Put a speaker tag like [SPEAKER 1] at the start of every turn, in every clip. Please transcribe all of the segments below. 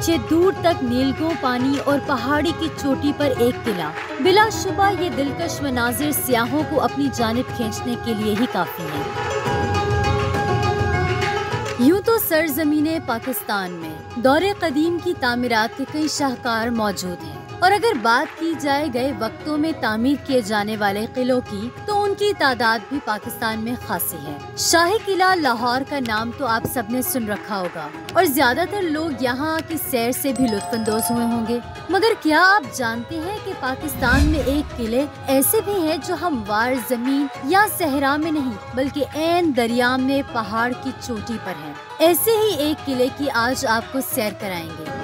[SPEAKER 1] नीचे दूर तक नीलगों पानी और पहाड़ी की चोटी पर एक किला। बिलाशुबा ये दिलकश मनाजिर सियाहों को अपनी जानिब खींचने के लिए ही काफी है। यूँ तो सरजमीने पाकिस्तान में दौरे कदीम की तामीरात के कई शाहकार मौजूद हैं, और अगर बात की जाए गए वक्तों में तामीर किए जाने वाले किलों की तो उनकी तादाद भी पाकिस्तान में खासी है। शाही किला लाहौर का नाम तो आप सबने सुन रखा होगा और ज्यादातर लोग यहाँ की सैर से भी लुत्फानंदोज हुए होंगे। मगर क्या आप जानते हैं कि पाकिस्तान में एक किले ऐसे भी हैं जो हमवार जमीन या सहरा में नहीं बल्कि ऐन दरिया में पहाड़ की चोटी पर है। ऐसे ही एक किले की आज आपको सैर कराएंगे।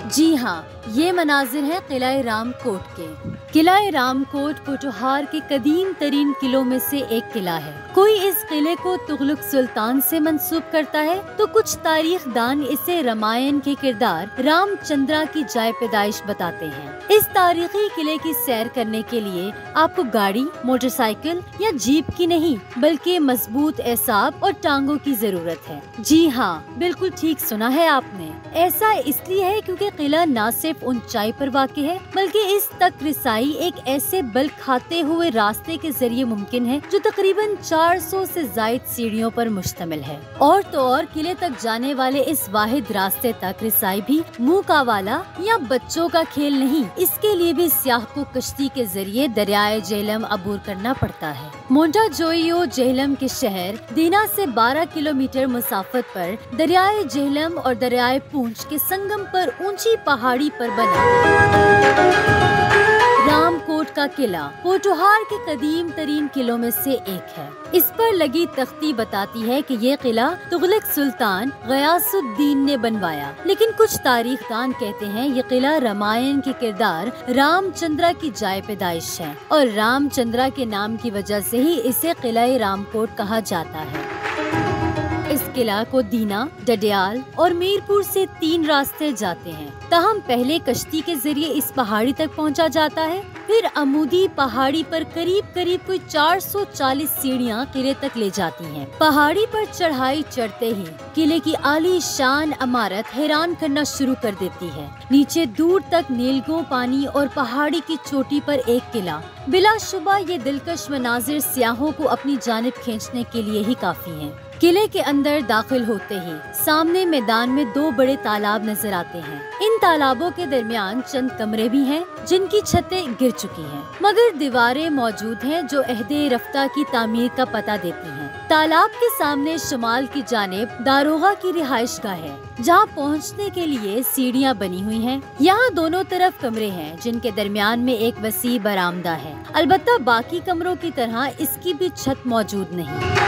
[SPEAKER 1] जी हाँ, ये मनाजिर है किला रामकोट के। किला रामकोट पोठोहार के कदीम तरीन किलों में से एक किला है। कोई इस किले को तुगलक सुल्तान से मंसूब करता है तो कुछ तारीख दान इसे रामायण के किरदार रामचंद्रा की जाय पैदाइश बताते हैं। इस तारीखी किले की सैर करने के लिए आपको गाड़ी, मोटरसाइकिल या जीप की नहीं बल्कि मजबूत एसाब और टांगों की जरूरत है। जी हाँ, बिल्कुल ठीक सुना है आपने। ऐसा इसलिए है क्योंकि किला न सिर्फ ऊंचाई पर वाक़ है बल्कि इस तक रिसाई एक ऐसे बल खाते हुए रास्ते के जरिए मुमकिन है जो तकरीबन 400 से ज्यादा सीढ़ियों पर मुश्तमिल है। और तो और किले तक जाने वाले इस वाहिद रास्ते तक रिसाई भी मुँह का वाला या बच्चों का खेल नहीं, इसके लिए भी सियाह को कश्ती के जरिए दरियाए जेहलम अबूर करना पड़ता है। मोंटा जोइयो जेहलम के शहर दीना से 12 किलोमीटर मुसाफत पर दरियाए जेहलम और दरियाए पूंछ के संगम पर ऊंची पहाड़ी पर बना रामकोट का किला पोठोहार के कदीम तरीन किलों में से एक है। इस पर लगी तख्ती बताती है कि ये किला तुगलक सुल्तान गयासुद्दीन ने बनवाया, लेकिन कुछ तारीखदान कहते हैं ये किला रामायण के किरदार रामचंद्रा की जाय पैदाइश है और रामचंद्रा के नाम की वजह से ही इसे किला रामकोट कहा जाता है। इस किला को दीना, डडियाल और मीरपुर से 3 रास्ते जाते हैं। ताहम पहले कश्ती के जरिए इस पहाड़ी तक पहुंचा जाता है, फिर अमूदी पहाड़ी पर करीब करीब कोई 440 सीढ़ियां किले तक ले जाती हैं। पहाड़ी पर चढ़ाई चढ़ते ही किले की आली शान इमारत हैरान करना शुरू कर देती है। नीचे दूर तक नीलगों पानी और पहाड़ी की चोटी पर एक किला। बिलाशुबा ये दिलकश मनाजिर सियाहों को अपनी जानिब खींचने के लिए ही काफी हैं। किले के अंदर दाखिल होते ही सामने मैदान में 2 बड़े तालाब नजर आते हैं। इन तालाबों के दरमियान चंद कमरे भी हैं जिनकी छतें गिर चुकी हैं, मगर दीवारें मौजूद हैं जो अहदे रफ्ता की तामीर का पता देती हैं। तालाब के सामने शुमाल की जानिब दारोगा की रिहाइशगाह है जहां पहुंचने के लिए सीढ़ियां बनी हुई हैं। यहाँ दोनों तरफ कमरे हैं जिनके दरमियान में एक वसी बरामदा है। अलबत्ता बाकी कमरों की तरह इसकी भी छत मौजूद नहीं।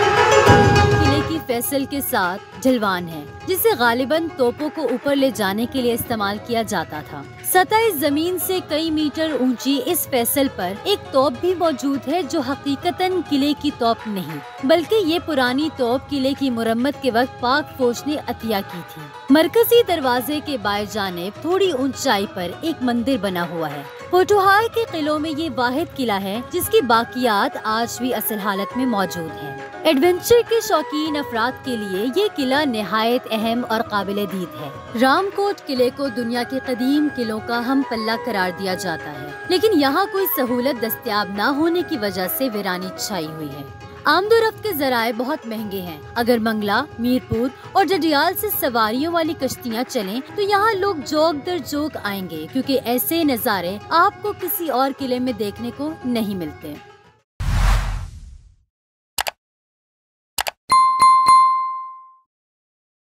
[SPEAKER 1] किले की फैसल के साथ ढलवान है जिसे गालिबन तोपों को ऊपर ले जाने के लिए इस्तेमाल किया जाता था। सतह जमीन से कई मीटर ऊंची इस फैसल पर एक तोप भी मौजूद है जो हकीकतन किले की तोप नहीं बल्कि ये पुरानी तोप किले की मुरम्मत के वक्त पाक फौज ने अतिया की थी। मरकजी दरवाजे के बाएं जानिब थोड़ी ऊंचाई पर एक मंदिर बना हुआ है। पोठोहार के किलों में ये वाहिद किला है जिसकी बाकियात आज भी असल हालत में मौजूद है। एडवेंचर के शौकीन अफराद के लिए ये किला निहायत अहम और काबिल दीद है। रामकोट किले को दुनिया के कदीम किलों का हम पल्ला करार दिया जाता है, लेकिन यहाँ कोई सहूलत दस्तयाब न होने की वजह से वीरानी छाई हुई है। आमदोरफ्त के जराए बहुत महंगे हैं। अगर मंगला, मीरपुर और डडियाल से सवारियों वाली कश्तियाँ चलें तो यहाँ लोग जोक दर जोक आएंगे, क्योंकि ऐसे नज़ारे आपको किसी और किले में देखने को नहीं मिलते।